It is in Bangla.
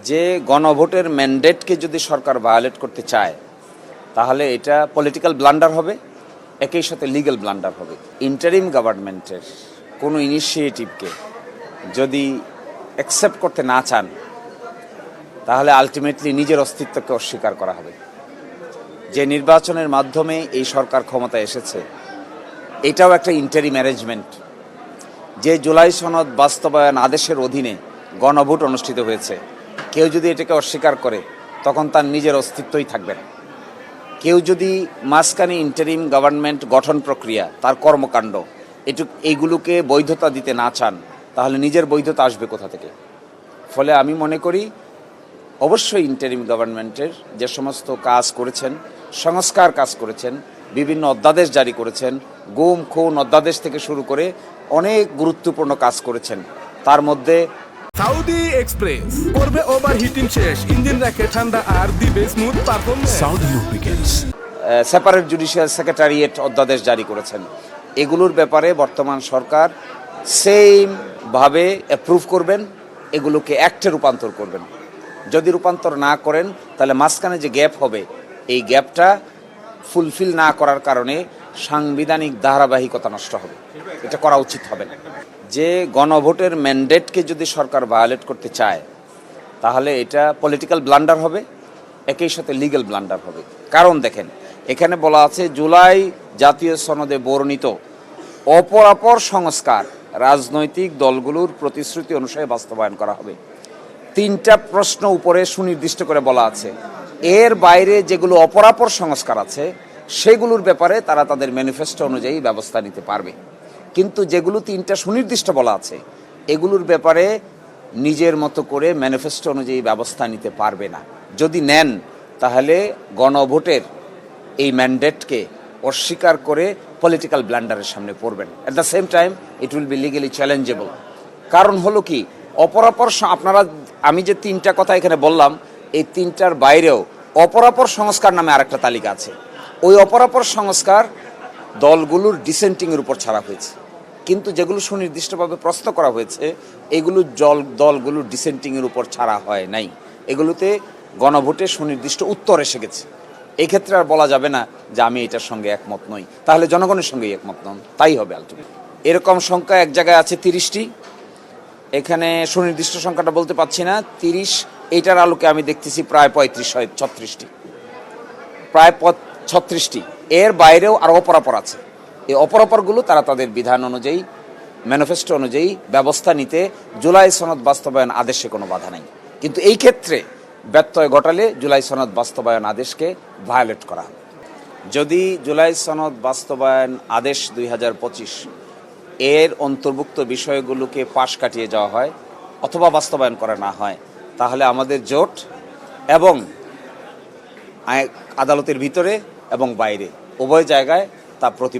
যে গণভোটের ম্যান্ডেটকে যদি সরকার ভায়োলেট করতে চায় তাহলে এটা পলিটিক্যাল ব্লান্ডার হবে, একই সাথে লিগ্যাল ব্লান্ডার হবে। ইন্টারিম গভর্নমেন্টের কোনো ইনিশিয়েটিভকে যদি অ্যাকসেপ্ট করতে না চান তাহলে আলটিমেটলি নিজের অস্তিত্বকে অস্বীকার করা হবে। যে নির্বাচনের মাধ্যমে এই সরকার ক্ষমতায় এসেছে এটাও একটা ইন্টারিম অ্যারেঞ্জমেন্ট। যে জুলাই সনদ বাস্তবায়ন আদেশের অধীনে গণভোট অনুষ্ঠিত হয়েছে, কেউ যদি এটাকে অস্বীকার করে তখন তার নিজের অস্তিত্বই থাকবে না। কেউ যদি মাঝখানে ইন্টারিম গভর্নমেন্ট গঠন প্রক্রিয়া, তার কর্মকাণ্ড এইগুলোকে বৈধতা দিতে না চান তাহলে নিজের বৈধতা আসবে কোথা থেকে? ফলে আমি মনে করি অবশ্যই ইন্টারিম গভর্নমেন্টের যে সমস্ত কাজ করেছেন, সংস্কার কাজ করেছেন, বিভিন্ন অধ্যাদেশ জারি করেছেন, গুম খুন অধ্যাদেশ থেকে শুরু করে অনেক গুরুত্বপূর্ণ কাজ করেছেন। তার মধ্যে সাউদি এক্সপ্রেস করবে ওভারহিটিং শেষ, ইঞ্জিন রাখে ঠান্ডা আর দিবে smooth performance. Saudi lubricants separate judicial secretariat অধ্যাদেশ জারি করেছেন। এগুলোর ব্যাপারে বর্তমান সরকার সেমভাবে অ্যাপ্রুভ করবেন, এগুলোকে অ্যাক্টে রূপান্তর করবেন। যদি রূপান্তর না করেন তাহলে মাঝখানে যে গ্যাপ হবে এই গ্যাপটা ফুলফিল না করার কারণে সাংবিধানিক ধারাবাহিকতা নষ্ট হবে। এটা করা উচিত হবে না। যে গণভোটের ম্যান্ডেটকে যদি সরকার ভায়োলেট করতে চায় তাহলে এটা পলিটিক্যাল ব্লান্ডার হবে, একই সাথে লিগ্যাল ব্লান্ডার হবে। কারণ দেখেন, এখানে বলা আছে জুলাই জাতীয় সনদে বর্ণিত অপরাপর সংস্কার রাজনৈতিক দলগুলোর প্রতিশ্রুতি অনুসারে বাস্তবায়ন করা হবে। তিনটা প্রশ্ন উপরে সুনির্দিষ্ট করে বলা আছে। এর বাইরে যেগুলো অপরাপর সংস্কার আছে সেগুলোর ব্যাপারে তারা তাদের ম্যানিফেস্টো অনুযায়ী ব্যবস্থা নিতে পারবে, কিন্তু যেগুলো তিনটা সুনির্দিষ্ট বলা আছে এগুলোর ব্যাপারে নিজের মতো করে ম্যানিফেস্টো অনুযায়ী ব্যবস্থা নিতে পারবে না। যদি নেন তাহলে গণভোটের এই ম্যান্ডেটকে অস্বীকার করে পলিটিক্যাল ব্লান্ডারের সামনে পড়বেন। At the same time it will be legally challengeable. কারণ হলো কি, অপরাপর আপনারা আমি যে তিনটা কথা এখানে বললাম এই তিনটার বাইরেও অপরাপর সংস্কার নামে আরেকটা তালিকা আছে। ওই অপরাপর সংস্কার দলগুলোর ডিসেন্টিংয়ের উপর ছাড়া হয়েছে, কিন্তু যেগুলো সুনির্দিষ্টভাবে প্রশ্ন করা হয়েছে এগুলো দলগুলোর ডিসেন্টিংয়ের উপর ছাড়া হয় নাই। এগুলোতে গণভোটে সুনির্দিষ্ট উত্তর এসে গেছে। এই ক্ষেত্রে আর বলা যাবে না যে আমি এটার সঙ্গে একমত নই, তাহলে জনগণের সঙ্গেই একমত নন, তাই হবে আলটিমেটলি। এরকম সংখ্যা এক জায়গায় আছে 30টি, এখানে সুনির্দিষ্ট সংখ্যাটা বলতে পারছি না। 30 এইটার আলোকে আমি দেখতেছি প্রায় 36টি, প্রায় 36টি। এর বাইরেও আরও অপরাপর আছে। এই অপরাপরগুলো তারা তাদের বিধান অনুযায়ী, ম্যানিফেস্টো অনুযায়ী ব্যবস্থা নিতে জুলাই সনদ বাস্তবায়ন আদেশে কোনো বাধা নেই। কিন্তু এই ক্ষেত্রে ব্যত্যয় ঘটালে জুলাই সনদ বাস্তবায়ন আদেশকে ভায়োলেট করা হবে। যদি জুলাই সনদ বাস্তবায়ন আদেশ 2025 এর অন্তর্ভুক্ত বিষয়গুলোকে পাশ কাটিয়ে যাওয়া হয় অথবা বাস্তবায়ন করা না হয় তাহলে আমাদের জোট এবং আদালতের ভিতরে এবং বাইরে উভয় জায়গায় তা প্রতিবাদ